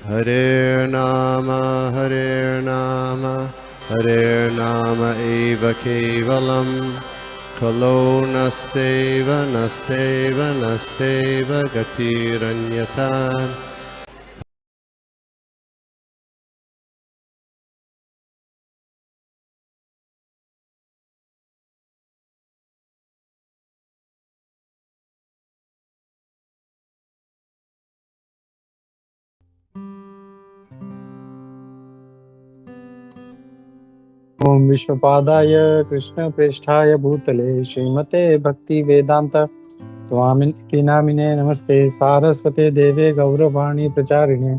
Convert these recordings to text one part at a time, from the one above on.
Hare Nama Hare Nama eva kevalam Kalo nasteva nasteva nasteva gatiranyata. ओम विष्णुपादाय कृष्ण प्रेष्ठाय भूतले श्रीमते भक्ति वेदांत स्वामिनिति नामिने नमस्ते सारस्वते देवे गौरवाणी प्रचारिणे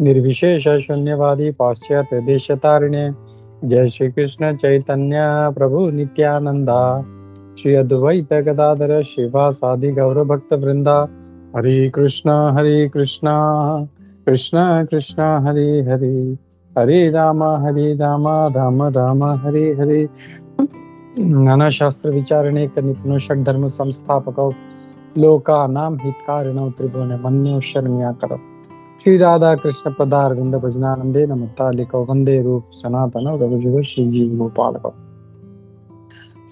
निर्विशेष शून्यवादी पाश्चात्य देशतारिणे जय श्री कृष्ण चैतन्य प्रभु नित्यानंदा श्री अद्वैत गदाधर शिवासादि गौर भक्त वृंदा हरे कृष्णा कृष्ण कृष्ण हरे हरे हरे राम राम राम हरे हरे नाना शास्त्र विचारणे निपुण षड धर्म संस्थापक लोकानां हितकारिणौ त्रिभुवन मन्यो शर्म्याकर श्री राधा कृष्ण पदारविंद भजनानंदे नमतालिको वंदे रूप सनातन रघुजुग श्री जीव गोपालक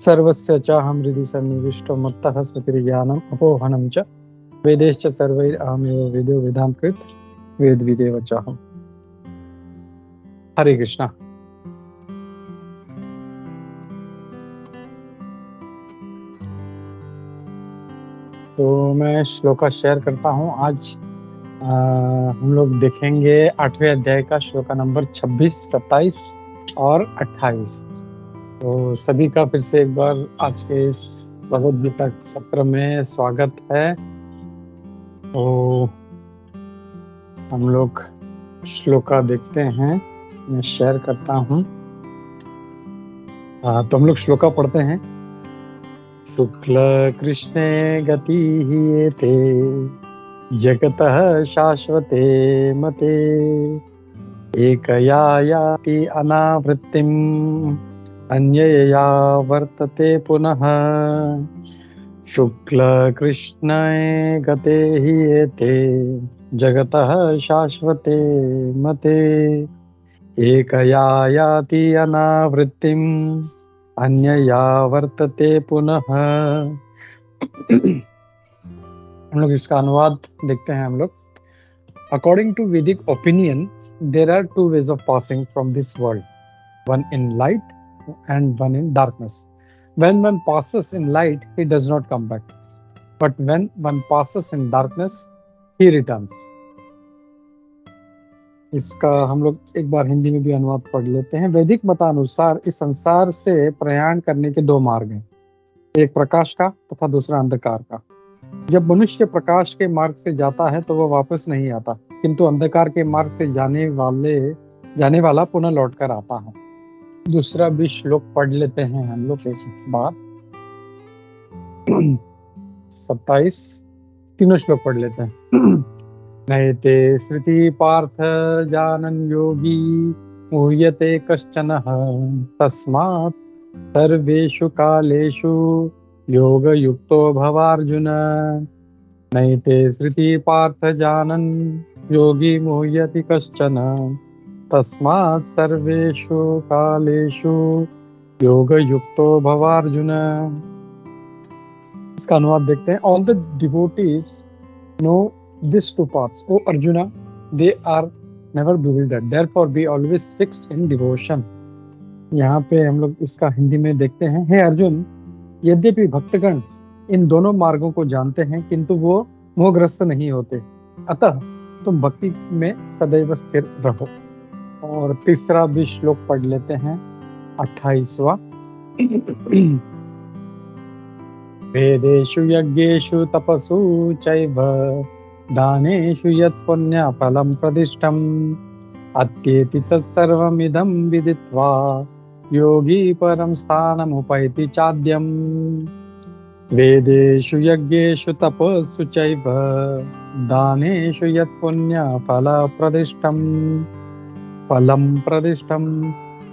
सर्वस्य चाहं हृदि सन्निविष्टो मत्तः स्मृतिर्ज्ञानम् अपोहनं च वेदैश्च सर्वैरहमेव वेदो वेदान्तकृत वेदविदेव चाहम्। हरे कृष्णा। तो मैं श्लोका शेयर करता हूँ। आज हम लोग देखेंगे 8वें अध्याय का श्लोका नंबर 26, 27 और 28। तो सभी का फिर से एक बार आज के इस भगवद गीता सत्र में स्वागत है। तो हम लोग श्लोका देखते हैं, मैं शेयर करता हूँ। तो हम लोग श्लोका पढ़ते हैं। शुक्ल कृष्णे गति एते जगतः शाश्वते मते एकया याति अनावृत्तिम् अन्यया वर्तते पुनः। शुक्ल कृष्णे गते एते जगतः शाश्वते मते एकया याति अनावृत्तिम् अन्यया वर्तते पुनः। हम लोग इसका अनुवाद देखते हैं। हम लोग according to Vedic opinion there are two ways of passing from this world, one in light and one in darkness. When one passes in light, he does not come back. But when one passes in darkness, he returns. इसका हम लोग एक बार हिंदी में भी अनुवाद पढ़ लेते हैं। वैदिक मतानुसार इस संसार से प्रयाण करने के दो मार्ग हैं, एक प्रकाश का तथा दूसरा अंधकार का। जब मनुष्य प्रकाश के मार्ग से जाता है तो वह वापस नहीं आता, किंतु अंधकार के मार्ग से जाने वाला पुनः लौट कर आता है। दूसरा भी श्लोक पढ़ लेते हैं हम लोग इस बार। 27 तीनों श्लोक पढ़ लेते हैं। नैते श्रुति पार्थ जानन योगी मुह्यते कश्चनः तस्मात् सर्वेषु कालेषु योग युक्तो भवार्जुन। नैते श्रुति पार्थ जानन योगी मुह्यति कश्चन तस्मात् सर्वेषु कालेषु योग युक्तो भवार्जुन। इसका अनुवाद देखते हैं। All the devotees know these two paths, O Arjuna, they are never bewildered, therefore be always fixed in devotion। यहाँ पे हम लोग इसका हिंदी में देखते हैं। हे अर्जुन, यद्यपि भक्तगण इन दोनों मार्गों को जानते हैं किंतु वो मोहग्रस्त नहीं होते, अतः तुम भक्ति में सदैव स्थिर रहो। और तीसरा भी श्लोक पढ़ लेते हैं, 28वां। वेदेषु यज्ञेषु तपसु चैव दानेषु यत् पुण्यफलं प्रदिष्टम् अत्येति तत्सर्वमिदं विदित्वा योगी परं स्थानमुपैति चाद्यम्। वेदेषु यज्ञेषु तपस्सु चैव दानेषु यत् फलं प्रदिष्टम्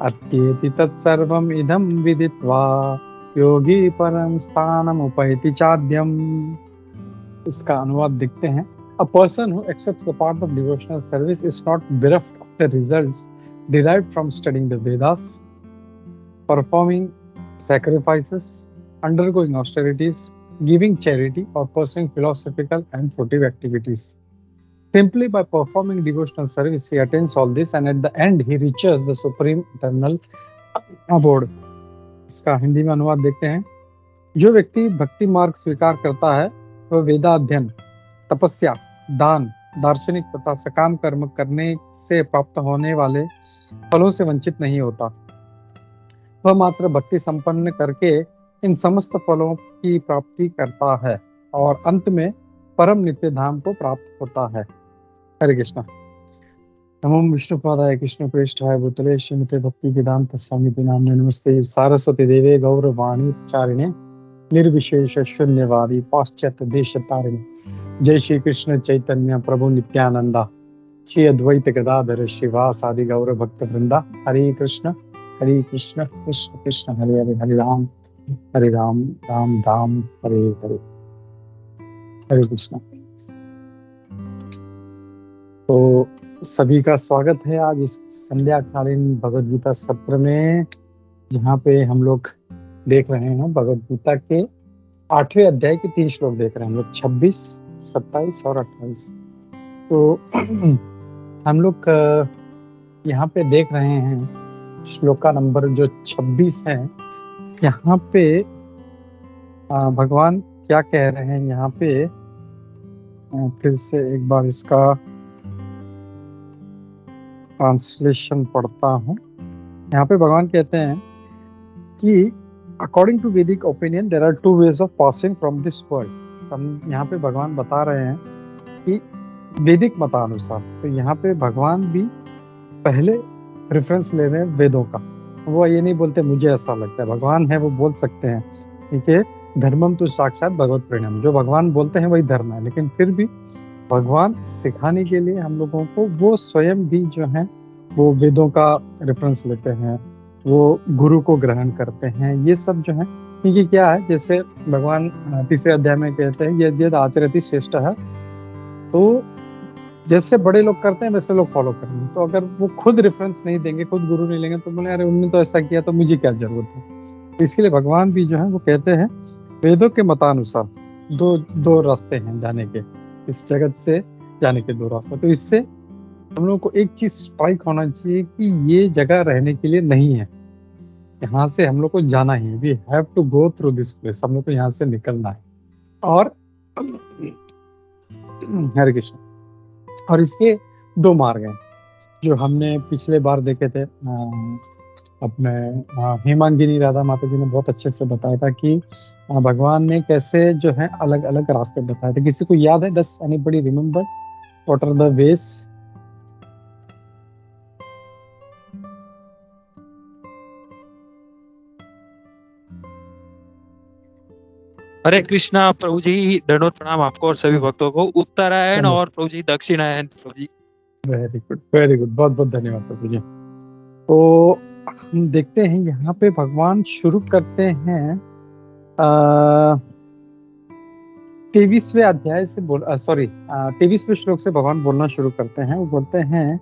अत्येति तत्सर्वम् इदं विदित्वा योगी परम स्थानम उपैति चाद्यम। इसका अनुवाद देखते हैं। A person who accepts the path of devotional service is not bereft of the results derived from studying the Vedas, performing sacrifices, undergoing austerities, giving charity, or pursuing philosophical and fruitive activities. Simply by performing devotional service, he attains all this, and at the end, he reaches the supreme eternal abode. इसका हिंदी में अनुवाद देखते हैं। जो व्यक्ति भक्ति मार्ग स्वीकार करता है वह वेदाध्ययन, तपस्या, दान, दार्शनिक तथा सकाम कर्म करने से प्राप्त होने वाले फलों से वंचित नहीं होता। वह मात्र भक्ति संपन्न करके इन समस्त फलों की प्राप्ति करता है और अंत में परम नित्य धाम को प्राप्त होता है। हरे कृष्णा। नमो विष्णुपादाय कृष्ण प्रेष्ठाय भूतले श्रीमते भक्ति वेदांत स्वामी नाम्ने नमस्ते सारस्वती देवे गौरवाणी चारिणे निर्विशेष शून्यवादी पाश्चात्य देश तारिणे। जय श्री कृष्ण चैतन्य प्रभु नित्यानंदा श्री अद्वैत गदाधर श्रीवासादि गौर भक्त वृंदा। हरे कृष्ण कृष्ण कृष्ण हरे हरे, हरे राम राम राम हरे हरे। हरे कृष्ण। तो सभी का स्वागत है आज इस संध्याकालीन भगवद गीता सत्र में, जहाँ पे हम लोग देख रहे हैं भगवद गीता के 8वें अध्याय के 3 श्लोक देख रहे हैं हम लोग, 26, 27 और 28। तो हम लोग यहाँ पे देख रहे हैं श्लोक का नंबर जो 26 है। यहाँ पे भगवान क्या कह रहे हैं, यहाँ पे फिर से एक बार इसका ट्रांसलेशन पढ़ता हूँ। यहाँ पे भगवान कहते हैं कि according to Vedic opinion there are 2 ways of passing from this world. हम यहाँ पे भगवान बता रहे हैं कि वैदिक मतानुसार, तो यहाँ पे भगवान भी पहले रेफरेंस ले रहे हैं वेदों का। वो ये नहीं बोलते मुझे ऐसा लगता है, भगवान है वो बोल सकते हैं, ठीक है, धर्मम तो साक्षात भगवत परिणाम, जो भगवान बोलते हैं वही धर्म है। लेकिन फिर भी भगवान सिखाने के लिए हम लोगों को वो स्वयं भी जो है वो वेदों का रेफरेंस लेते हैं, वो गुरु को ग्रहण करते हैं। ये सब जो है, क्योंकि क्या है, जैसे भगवान 3रे अध्याय में कहते हैं यद्यद् आचरति श्रेष्ठ है, तो जैसे बड़े लोग करते हैं वैसे लोग फॉलो करेंगे। तो अगर वो खुद रेफरेंस नहीं देंगे, खुद गुरु नहीं लेंगे, तो बोले अरे उन्होंने तो ऐसा किया तो मुझे क्या जरूरत है। तो इसके लिए भगवान भी जो है वो कहते हैं वेदों के मतानुसार दो रास्ते हैं जाने के, इस जगत से जाने के 2 रास्ते। तो इससे हम लोगों को एक चीज स्ट्राइक होना चाहिए कि ये जगह रहने के लिए नहीं है, यहाँ से हम लोग को जाना ही है। We have to go through this place, हम लोग को यहाँ से निकलना है। और हरे कृष्ण। और इसके 2 मार्ग हैं जो हमने पिछले बार देखे थे। अपने हेमांगिनी राधा माता जी ने बहुत अच्छे से बताया था कि भगवान ने कैसे जो है अलग अलग रास्ते बताए थे। किसी को याद है? Does anybody remember what are the ways? Hare Krishna प्रभु जी, दंडवत प्रणाम आपको और सभी भक्तों को। उत्तरायण और प्रभु जी दक्षिणायन। प्रभु जी वेरी गुड, वेरी गुड, बहुत बहुत धन्यवाद प्रभु जी। तो हम देखते हैं यहाँ पे भगवान शुरू करते हैं 23वें अध्याय से 23वें श्लोक से भगवान बोलना शुरू करते हैं। वो बोलते हैं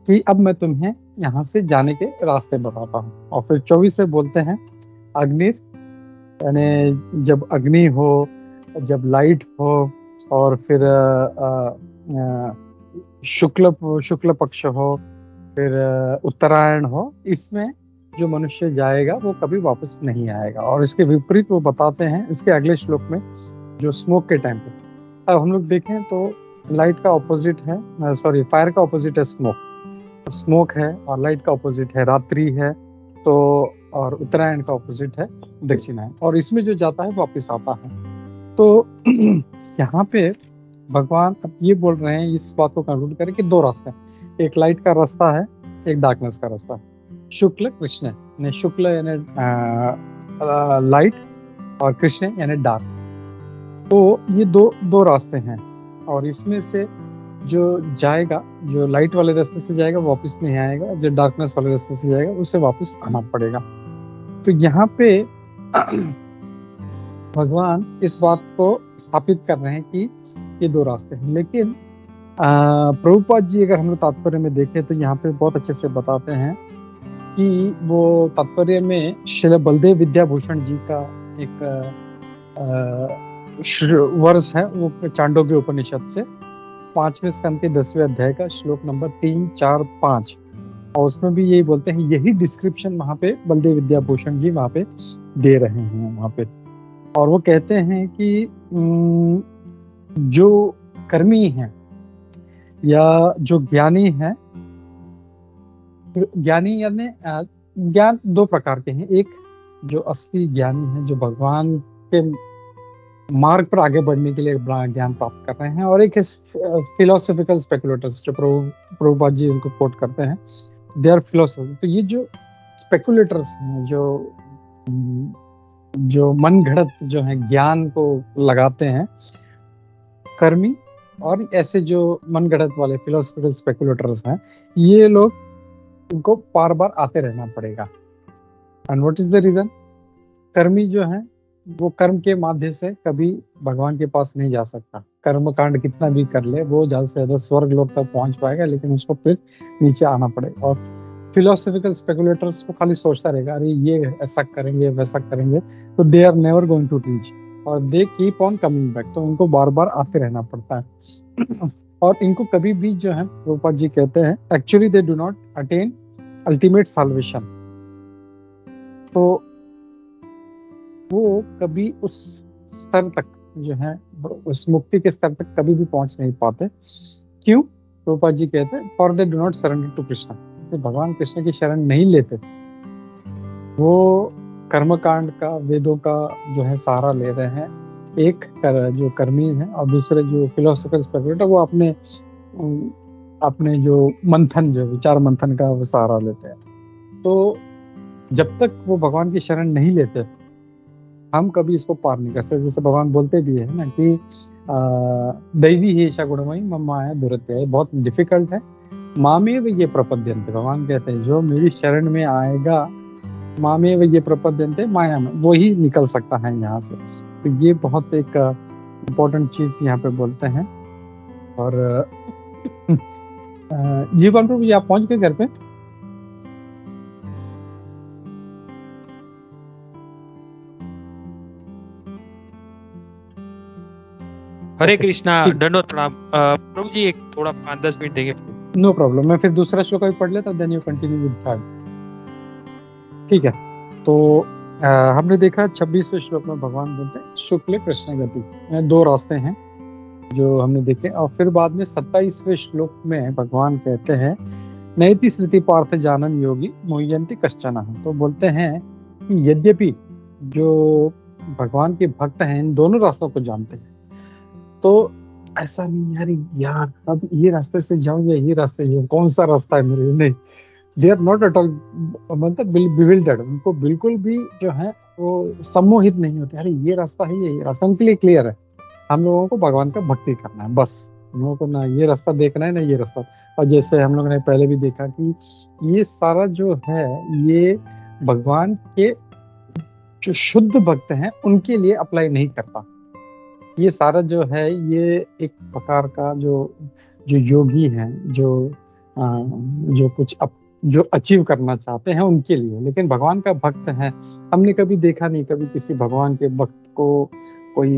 कि अब मैं तुम्हें यहाँ से जाने के रास्ते बताता हूँ। और फिर 24 से बोलते हैं अग्नि, यानी जब अग्नि हो, जब लाइट हो, और फिर शुक्ल पक्ष हो, फिर उत्तरायण हो, इसमें जो मनुष्य जाएगा वो कभी वापस नहीं आएगा। और इसके विपरीत वो बताते हैं इसके अगले श्लोक में, जो स्मोक के टाइम पे। अब हम लोग देखें तो लाइट का ऑपोजिट है, फायर का ऑपोजिट है स्मोक है, और लाइट का ऑपोजिट है रात्रि है, तो और उत्तरायण का ऑपोजिट है दक्षिणायन। और इसमें जो जाता है वापस आता है। तो यहाँ पे भगवान अब ये बोल रहे हैं, इस बात को कंक्लूड करें कि 2 रास्ते हैं, एक लाइट का रास्ता है, एक डार्कनेस का रास्ता है। शुक्ल कृष्ण यानी शुक्ल यानी लाइट, और कृष्ण यानी डार्क। तो ये दो रास्ते हैं, और इसमें से जो जाएगा, जो लाइट वाले रास्ते से जाएगा वापस नहीं आएगा, जो डार्कनेस वाले रास्ते से जाएगा उसे वापस आना पड़ेगा। तो यहाँ पे भगवान इस बात को स्थापित कर रहे हैं कि ये 2 रास्ते हैं। लेकिन प्रभुपाद जी अगर हम लोग तात्पर्य में देखें तो यहाँ पे बहुत अच्छे से बताते हैं कि वो तात्पर्य में श्रील बलदेव विद्याभूषण जी का एक वर्ष है, वो चांडोग्य उपनिषद से 5वें स्कंद के 10वें अध्याय का श्लोक नंबर 3, 4, 5, और उसमें भी यही बोलते हैं, यही डिस्क्रिप्शन वहां पे बलदेव विद्याभूषण जी वहां पे दे रहे हैं वहां पे। और वो कहते हैं कि जो कर्मी है या जो ज्ञानी है, ज्ञानी यानी ज्ञान दो प्रकार के हैं। एक जो असली ज्ञानी है, जो भगवान के मार्ग पर आगे बढ़ने के लिए ज्ञान प्राप्त कर रहे हैं, और एक फिलोसॉफिकल स्पेकुलेटर्स जो प्रभुपाद जी उनको कोट करते हैं, दे आर फिलोसफर। तो ये जो स्पेकुलेटर्स हैं, जो मन घड़त जो है ज्ञान को लगाते हैं, कर्मी और ऐसे जो मन घड़त वाले फिलोसफिकल स्पेकुलेटर्स हैं, ये लोग उनको बार बार आते रहना पड़ेगा। And what is the reason? कर्मी जो है वो कर्म के माध्यम से कभी भगवान के पास नहीं जा सकता। कर्म कांड कितना भी कर ले, वो ज्यादा से ज्यादा स्वर्ग लोक तक पहुंच पाएगा, लेकिन उसको फिर नीचे आना पड़ेगा। और फिलोसॉफिकल स्पेकुलेटर्स को खाली सोचता रहेगा, अरे ये ऐसा करेंगे वैसा करेंगे, तो they are never going to reach, और they keep on coming back. तो उनको बार बार आते रहना पड़ता है। और इनको कभी भी जो है प्रभुपाद जी कहते हैं, actually they do not attain ultimate salvation. तो वो कभी उस स्तर तक जो है, उस मुक्ति के स्तर तक कभी भी पहुंच नहीं पाते। क्यों? प्रभुपाद जी कहते हैं, for they do not surrender to Krishna. भगवान कृष्ण की शरण नहीं लेते, वो कर्मकांड का, वेदों का जो है सहारा ले रहे हैं। एक जो कर्मी है और दूसरे जो फिलोसफिकल स्पेकुलेटर, वो अपने जो मंथन, जो विचार मंथन का वो सहारा लेते हैं। तो जब तक वो भगवान की शरण नहीं लेते, हम कभी इसको पार नहीं कर सकते। जैसे भगवान बोलते भी है ना कि दैवी ही ईशा गुणमयी मम माया दुरत्य, बहुत डिफिकल्ट है। मामेव ये प्रपद्यन्ते, भगवान कहते हैं जो मेरी शरण में आएगा, मामेव ये प्रपद्यन्ते, माया में वो ही निकल सकता है यहाँ से। तो ये बहुत एक इम्पोर्टेंट चीज यहाँ पे बोलते हैं। और जीवन प्रभु जी, आप पहुंच गए घर पे? हरे कृष्णा, दंडवत प्रणाम। प्रभु जी एक थोड़ा 5-10 मिनट देंगे? नो प्रॉब्लम, मैं फिर दूसरा श्लोक भी पढ़ लेता, then you continue with third. ठीक है। तो हमने देखा 26वें श्लोक में भगवान बोलते हैं शुक्ल कृष्ण गति, दो रास्ते हैं जो हमने देखे। और फिर बाद में 27वें श्लोक में भगवान कहते हैं नैति स्मृति पार्थ जानन योगी मुह्यन्ति कश्चन। तो बोलते हैं कि यद्यपि जो भगवान के भक्त हैं इन दोनों रास्तों को जानते हैं, तो ऐसा नहीं यार अब ये रास्ते से जाऊं या ये रास्ते जाऊं, कौन सा रास्ता है मेरे लिए? नहीं, they are not at all मतलब बिविल्डर्ड। उनको बिल्कुल भी जो है वो सम्मोहित नहीं होते, अरे ये रास्ता है, ये रास्ता उनके लिए क्लियर है। हम लोगों को भगवान का भक्ति करना है बस, हम लोगों को ना ये रास्ता देखना है ना ये रास्ता। और जैसे हम लोगों ने पहले भी देखा कि ये सारा जो है ये भगवान के जो शुद्ध भक्त हैं उनके लिए अप्लाई नहीं करता। ये सारा जो है ये एक प्रकार का जो योगी हैं, जो कुछ जो अचीव करना चाहते हैं उनके लिए, लेकिन भगवान का भक्त है हमने कभी देखा नहीं, कभी किसी भगवान के भक्त को कोई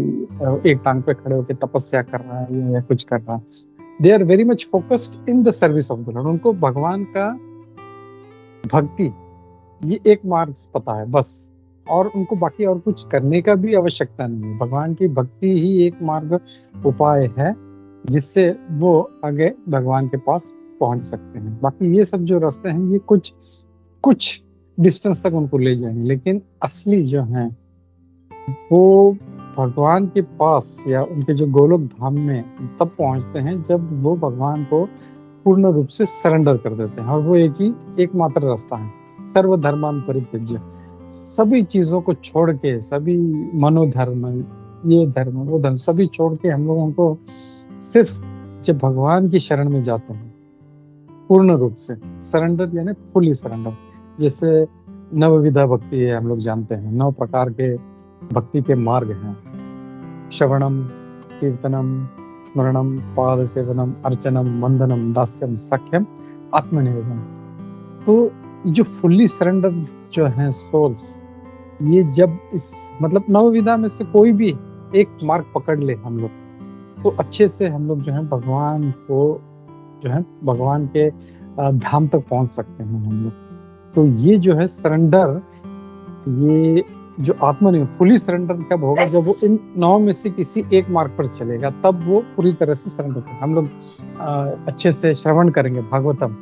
एक टांग पे खड़े होकर तपस्या कर रहा है या कुछ कर रहा है। They are very much focused in the service of the lord. उनको भगवान का भक्ति ये एक मार्ग पता है बस, और उनको बाकी और कुछ करने का भी आवश्यकता नहीं है। भगवान की भक्ति ही एक मार्ग उपाय है जिससे वो आगे भगवान के पास पहुंच सकते हैं। बाकी ये सब जो रास्ते हैं ये कुछ डिस्टेंस तक उनको ले जाएंगे, लेकिन असली जो है वो भगवान के पास या उनके जो गोलोक धाम में तब पहुंचते हैं जब वो भगवान को पूर्ण रूप से सरेंडर कर देते हैं। और वो एकमात्र रास्ता है, सर्वधर्मान परित्यज्य, सभी चीजों को छोड़ के, सभी मनोधर्म, ये धर्म वो धर्म सभी छोड़ के हम लोगों को सिर्फ जब भगवान की शरण में जाते हैं पूर्ण रूप से सरेंडर, यानी फुली सरेंडर। जैसे नवविधा भक्ति है, हम लोग जानते हैं 9 प्रकार के भक्ति के मार्ग हैं, श्रवणम, कीर्तनम, स्मरणम, पाद सेवनम, अर्चनम, वंदनम, दास्यम, सख्यम, आत्मनिवेदन। तो जो फुल्ली सरेंडर जो है सोल्स, ये जब इस मतलब नवविधा में से कोई भी एक मार्ग पकड़ ले हम लोग, तो अच्छे से हम लोग जो है भगवान को जो है भगवान के धाम तक पहुंच सकते हैं हम लोग। तो ये जो है सरेंडर, ये जो आत्मनिवेदन फुली सरेंडर कब होगा, जब वो इन 9 में से किसी एक मार्ग पर चलेगा, तब वो पूरी तरह से सरेंडर करेगा। हम लोग अच्छे से श्रवण करेंगे भागवतम,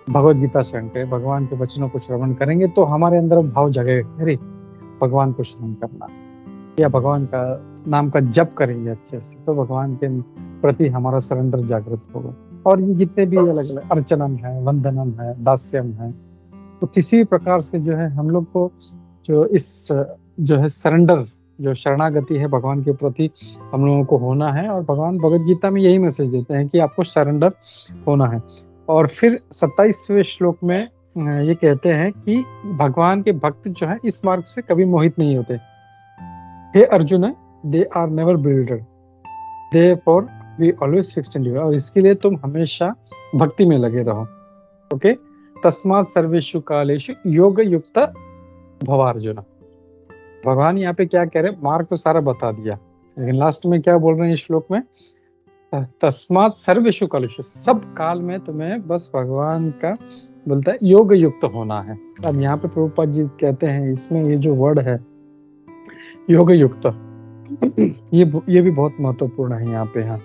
भगवद गीता श्रवण करें, भगवान के वचनों को श्रवण करेंगे, तो हमारे अंदर भाव जगेगा, अरे भगवान को श्रवण करना, या भगवान का नाम का जप करेंगे अच्छे से, तो भगवान के प्रति हमारा सरेंडर जागृत होगा। और ये जितने भी अलग अलग अर्चनम है, वंदनम है, दास्यम है, तो किसी भी प्रकार से जो है हम लोग को जो इस जो है सरेंडर, जो शरणागति है भगवान के प्रति हम लोगों को होना है। और भगवान भगवद गीता में यही मैसेज देते हैं कि आपको सरेंडर होना है। और फिर 27वें श्लोक में ये कहते हैं कि भगवान के भक्त जो है इस मार्ग से कभी मोहित नहीं होते। हे Arjun, they are never builder, therefore we always fixed in devotion. और इसके लिए तुम हमेशा भक्ति में लगे रहो। ओके, तस्मात् सर्वेषु कालेषु योग युक्त भवार्जुन। भगवान यहाँ पे क्या कह रहे हैं, मार्ग तो सारा बता दिया, लेकिन लास्ट में क्या बोल रहे हैं इस श्लोक में, तस्मात् सर्वेषु कालेषु, सब काल में तुम्हें बस भगवान का बोलता है योग युक्त होना है। अब यहाँ पे प्रभुपाद जी कहते हैं, इसमें ये जो वर्ड है योग युक्त, ये भी बहुत महत्वपूर्ण है यहाँ पे। हाँ,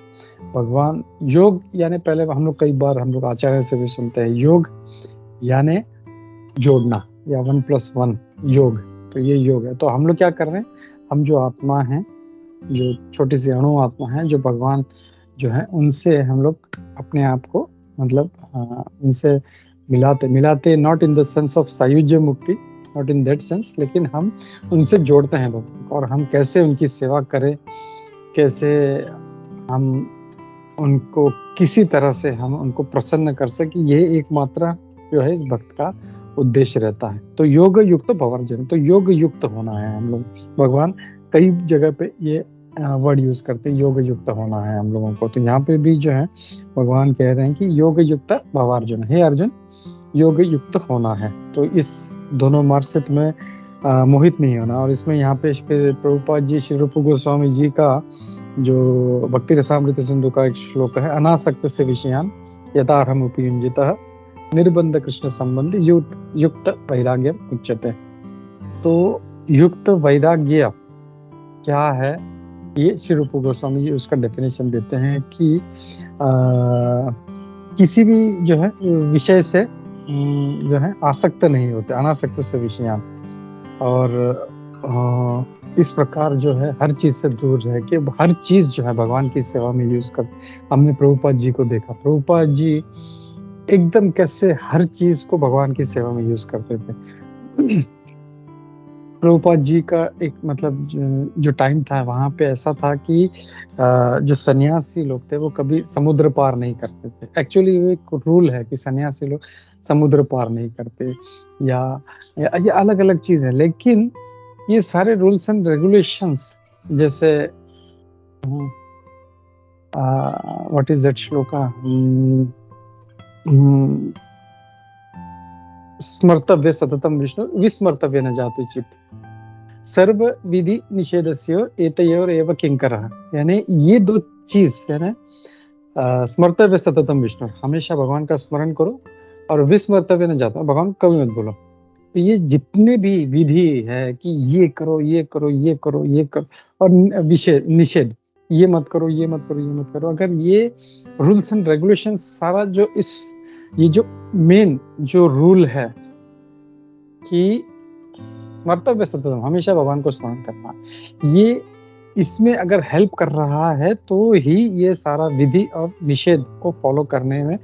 भगवान योग यानी, पहले हम लोग कई बार हम लोग आचार्य से भी सुनते हैं, योग यानी जोड़ना या 1+1 योग, तो ये योग है। तो हम लोग क्या कर रहे हैं, हम जो आत्मा है, जो छोटी सी अणु आत्मा है, जो भगवान जो है उनसे हम लोग अपने आप को मतलब उनसे मिलाते not in the sense of सायुज्य मुक्ति, नॉट इन दैट सेंस, लेकिन हम उनसे जोड़ते हैं भगवान को। और हम कैसे उनकी सेवा करें, कैसे हम उनको किसी तरह से हम उनको प्रसन्न कर सके, ये एकमात्र जो है इस भक्त का उद्देश्य रहता है। तो योग युक्त भवार्जुन, तो योग युक्त होना है हम लोग। भगवान कई जगह पे ये वर्ड यूज करते हैं, योग युक्त होना है हम लोगों को। तो यहाँ पे भी जो है भगवान कह रहे हैं कि योग युक्त भवार्जुन, हे अर्जुन योग युक्त होना है। तो इस दोनों मार्ग से तुम्हें मोहित नहीं होना। और इसमें यहाँ पे प्रभुपाद जी, श्री रूप गोस्वामी जी का जो भक्ति रसामृत सिंधु का एक श्लोक है, अनासक्त से विषयान यथार्हम उपयुञ्जितः निर्बंध कृष्ण संबंधी युक्त वैराग्य उच्यते। तो युक्त वैराग्य क्या है, ये श्री रूप गोस्वामी जी उसका डेफिनेशन देते हैं कि किसी भी जो है विषय से जो है आसक्त नहीं होते, अनासक्त से विषयान। और इस प्रकार जो है हर चीज से दूर रह के हर चीज जो है भगवान की सेवा में यूज कर। हमने प्रभुपाद जी को देखा, प्रभुपाद जी एकदम कैसे हर चीज को भगवान की सेवा में यूज करते थे। प्रभुपाद जी का एक मतलब जो टाइम था, वहां पे ऐसा था कि जो सन्यासी लोग थे वो कभी समुद्र पार नहीं करते थे। एक्चुअली वो एक रूल है कि सन्यासी लोग समुद्र पार नहीं करते, या ये अलग अलग चीज है। लेकिन ये सारे रूल्स एंड रेगुलेशंस, जैसे व्हाट इज दैट श्लोका, स्मर्तव्य सततम विष्णु विस्मर्तव्य न जातु चित्त सर्व विधि निषेधस्य एतयोर एव किंकरः। यानी ये दो चीज यानी स्मर्तव्य सततम विष्णु, हमेशा भगवान का स्मरण करो, और विस्मर्तव्य न जाता, भगवान कभी मत बोलो। तो ये जितने भी विधि है कि ये करो ये करो ये करो ये करो, और निषेध ये मत करो ये मत करो ये मत करो, अगर ये रूल्स एंड रेगुलेशन सारा जो ये जो मेन जो रूल है कि स्मर्तव्य सततम, हमेशा भगवान को स्मरण करना, ये इसमें अगर हेल्प कर रहा है तो ही ये सारा विधि और निषेध को फॉलो करने में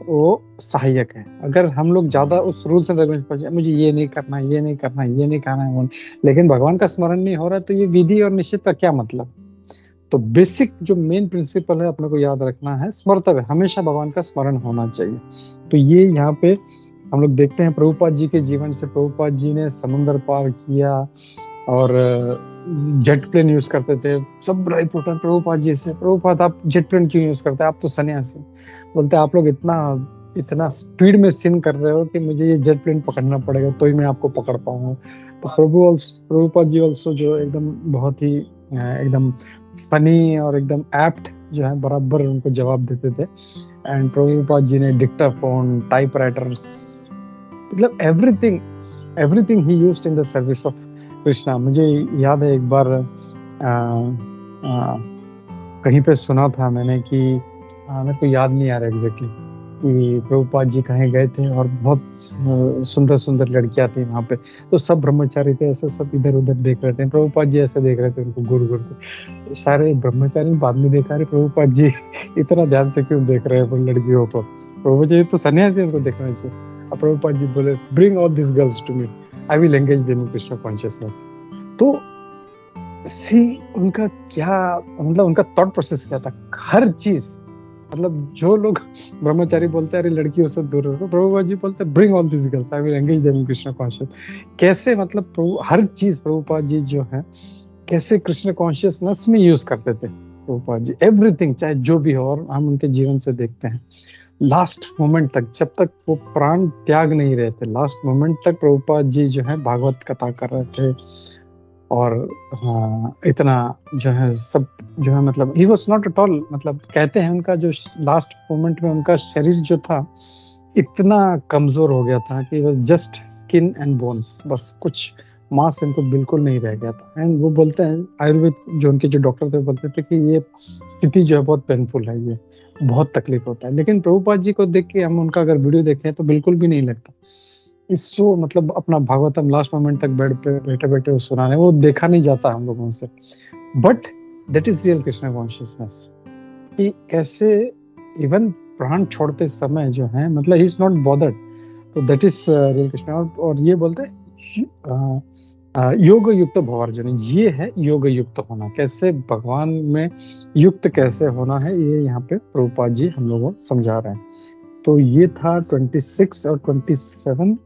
वो सहायक है। अगर हम लोग ज्यादा उस रूल्स एंड रेगुलेशन पर मुझे ये नहीं करना ये नहीं करना ये नहीं करना है, लेकिन भगवान का स्मरण नहीं हो रहा, तो ये विधि और निषेध का क्या मतलब। तो बेसिक जो मेन प्रिंसिपल है अपने को याद रखना है, स्मर्तव्य, हमेशा भगवान का स्मरण होना चाहिए। तो ये यहाँ पे हम लोग देखते हैं प्रभुपाद जी के जीवन से, प्रभुपाद जी ने समुद्र पार किया, और जेट प्लेन यूज करते थे। सब रिपोर्टर प्रभुपाद जी से, प्रभुपाद आप जेट प्लेन क्यों यूज करते हैं, आप तो सन्यासी। बोलते आप लोग इतना स्पीड में सिन कर रहे हो कि मुझे ये जेट प्लेन पकड़ना पड़ेगा तो ही मैं आपको पकड़ पाऊंगा। तो प्रभुपाद जी ऑल्सो जो एकदम बहुत ही एकदम फनी और एकदम एप्ट जो है बराबर उनको जवाब देते थे। एंड प्रभुपाद जी ने डिक्टाफोन, टाइपराइटर्स, मतलब everything he used in the service of Krishna. मुझे याद है एक बार कहीं पे सुना था मैंने कि मेरे को याद नहीं आ रहा एग्जैक्टली कि प्रभुपाद जी कहीं गए थे और बहुत सुंदर सुंदर लड़कियां थी वहां पे। तो सब ब्रह्मचारी थे, ऐसे सब इधर उधर देख रहे थे, प्रभुपाद जी ऐसे देख रहे थे उनको घूर घूर के। सारे ब्रह्मचारी बाद में देखा, रहे प्रभुपाद जी इतना ध्यान से क्यों देख रहे हैं लड़कियों को, प्रभुपाद जी तो सन्यासी, उनको देखना चाहिए। अब प्रभुपाद जी बोले bring all this girls to me, I will engage them in Krishna consciousness. तो सी उनका क्या मतलब, उनका थॉट प्रोसेस क्या था, हर चीज मतलब जो लोग ब्रह्मचारी बोलते हैं अरे लड़कियों से दूर रहो, प्रभुपाद जी बोलते हैं bring all this girls, I will engage them in Krishna conscious. कैसे मतलब हर चीज प्रभुपाद जी जो है कैसे कृष्ण कॉन्शियसनेस में यूज करते थे प्रभुपाद जी, एवरीथिंग चाहे जो भी हो। और हम उनके जीवन से देखते हैं लास्ट मोमेंट तक, जब तक वो प्राण त्याग नहीं रहे थे, लास्ट मोमेंट तक प्रभुपाद जी जो है भागवत कथा कर रहे थे। और हाँ, इतना जो है सब जो है मतलब he was not at all, मतलब कहते हैं उनका जो लास्ट मोमेंट में उनका शरीर जो था इतना कमजोर हो गया था कि was just skin and bones, बस कुछ मांस इनको बिल्कुल नहीं रह गया था। एंड वो बोलते हैं आयुर्वेद जो उनके जो डॉक्टर थे बोलते थे कि ये स्थिति जो है बहुत पेनफुल है, ये बहुत तकलीफ होता है। लेकिन प्रभुपाद जी को देख के हम उनका अगर वीडियो देखें तो बिल्कुल भी नहीं लगता इसको, मतलब अपना भागवतम लास्ट मोमेंट तक बेड पे बैठे बैठे वो सुनाने, वो देखा नहीं जाता हम लोगों से। But that is real Krishna consciousness कि कैसे इवन प्राण छोड़ते समय जो है मतलब ही इज नॉट बॉदर्ड। तो दैट इज रियल कृष्ण। और ये बोलते हैं योग युक्त भवार्जुन, ये है योग युक्त होना, कैसे भगवान में युक्त कैसे होना है, ये यहाँ पे प्रभुपाद जी हम लोगों को समझा रहे हैं। तो ये था 26 और 27